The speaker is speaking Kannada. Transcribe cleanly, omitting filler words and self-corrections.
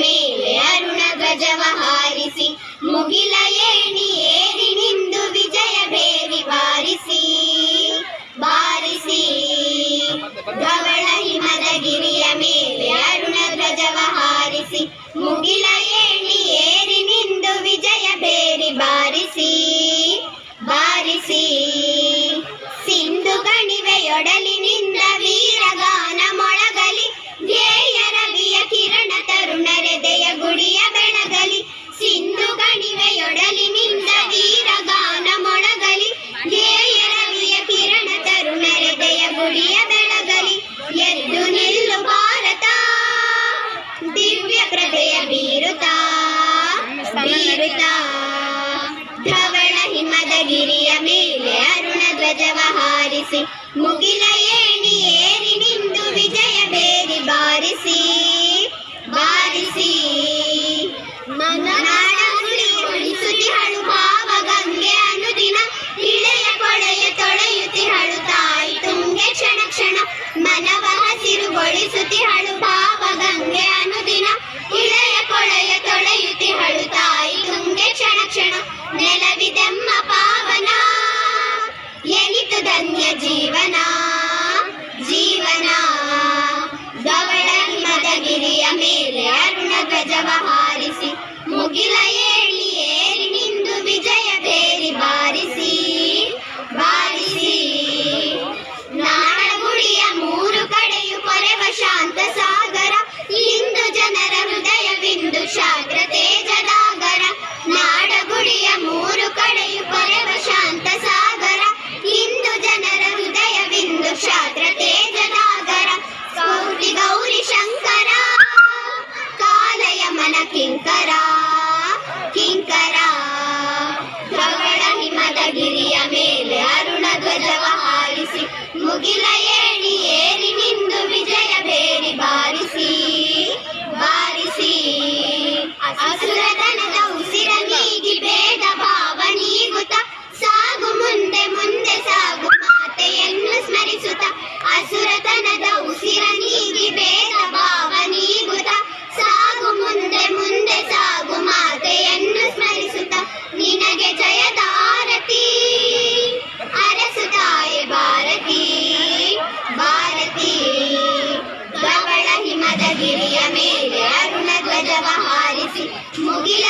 ಮೇಲೆ ಅರುಣ ಧ್ವಜವ ಹಾರಿಸಿ ಮುಗಿಲ ಏಣಿ ಏರಿ ನಿಂದು ವಿಜಯ ಬೇರಿ ಬಾರಿಸಿ ಬಾರಿಸಿ. ಧವಳ ಹಿಮದ ಗಿರಿಯ ಮೇಲೆ ಅರುಣ ಧ್ವಜವ ಹಾರಿಸಿ ಮುಗಿಲ ಏಣಿ ಏರಿ ನಿಂದು ವಿಜಯ ಬೇರಿ ಬಾರಿಸಿ ಬಾರಿಸಿ. ಸಿಂಧು ಕಣಿವೆಯೊಡಲಿನಿಂದ ವೀರಗಾನ ಮೊಳಗಲಿ ಧ್ಯೇಯ ರವಿಯ ಕಿರಣ ತರುಣರೆದೆಯ ಗುಡಿಯ ಬೆಳಗಲಿ. ಸಿಂಧು ಕಣಿವೆಯೊಡಲಿನಿಂದ ವೀರಗಾನ ಮೊಳಗಲಿ ಧ್ಯೇಯ ರವಿಯ ಕಿರಣ ತರುಣರೆದೆಯ ಗುಡಿಯ ಬೆಳಗಲಿ. ಎದ್ದು ನಿಲ್ಲು ಭಾರತ ದಿವ್ಯ ಪ್ರಭೆಯ ಬೀರುತ್ತ ಬೀರುತ್ತ. ಧವಳ ಹಿಮದ ಗಿರಿಯ ಮೇಲೆ ಅರುಣ ಧ್ವಜವ ಹಾರಿಸಿ ಮುಗಿಲ ಏಣಿ ಏರಿ ನಿಂದು ವಿಜಯ ಬೇರಿ ಬಾರಿಸಿ ಬಾರಿಸಿ. ನಾಡ ಉಳಿಸುತ್ತಿಹಳು ಭಾವ ಗಂಗೆ ಅನುದಿನ ಇಳೆಯ ಕೊಳೆಯ ತೊಳೆಯುತ್ತಿಹಳು ತಾಯಿ ತುಂಗೆ ಕ್ಷಣ ಕ್ಷಣ. ಮನವ ಹಸಿರುಗೊಳಿಸುತ್ತಿಹಳು ಭಾವ ಗಂಗೆ ಅನುದಿನ ಇಳೆಯ ಕೊಳೆಯ ತೊಳೆಯುತ್ತಿಹಳು ತಾಯಿ ತುಂಗೆ ಕ್ಷಣ ಕ್ಷಣ. ನೆಲವಿದೆಮ್ಮ ಪಾವನ ಎನಿತು ಧನ್ಯ ಜೀವನ ಜೀವನ. ಧವಳ ಹಿಮದ ಗಿರಿಯ ಮೇಲೆ ಅರುಣ ಧ್ವಜವ ಹಾರಿಸಿ ಮುಗಿಲ ಏಳಿ ಏರಿ ನಿಂದು ವಿಜಯ ಬೇರಿ ಬಾರಿಸಿ ಬಾರಿಸಿ. ನಾಡಗುಡಿಯ ಮೂರು ಕಡೆಯು ಕೊರೆವ ಶಾಂತ ಸಾಗರ ಇಂದು ಜನರ ಹೃದಯವಿಂದು ಶಾಗ್ರ ತೇಜದಾಗರ. ನಾಡಗುಡಿಯ ಮೂರು ಕಡೆಯು ಕೊರೆವ ಶಾಂತ ಸಾಗರ ಇಂದು ಜನರ ಹೃದಯವಿಂದು ಶಾಗ್ರ ತೇಜದಾಗರ. ಗೌರಿ ಗೌರಿ ಶಂಕರ ಕಾಲಯ ಮನ ಕಿಂಕರ ಕಿಂಕರ. ಧವಳ ಹಿಮದ ಗಿರಿಯ ಮೇಲೆ ಅರುಣ ಧ್ವಜವ ಹಾರಿಸಿ ಮುಗಿಲ ಏಣಿ ಏರಿ ನಿಂದು ವಿಜಯ ಬೇರಿ ಬಾರಿಸಿ ಬಾರಿಸಿ. ಅಸುರತನದ ಉಸಿರ ನೀಗಿ ಭೇದ ಭಾವ ನೀಗುತ್ತ ಸಾಗು ಮುಂದೆ ಮುಂದೆ ಸಾಗು ಮಾತೆಯನ್ನು ಸ್ಮರಿಸುತ್ತ. ಅಸುರತನದ ಉಸಿರ ನೀಗಿ ಭೇದ ಭಾವ ನೀಗುತ್ತ ಸಾಗು ಮುಂದೆ ಮುಂದೆ ಸಾಗು ಮಾತೆಯನ್ನು ಸ್ಮರಿಸುತ್ತ. ನಿನಗೆ ಜಯದ ಆರತಿ ಅರಸು ತಾಯಿ ಭಾರತಿ ಭಾರತಿ. ಧವಳ ಹಿಮದ ಗಿರಿಯ ಮೇಲೆ ಅರುಣ ಧ್ವಜವ ಹಾರಿಸಿ ಮುಗಿಲ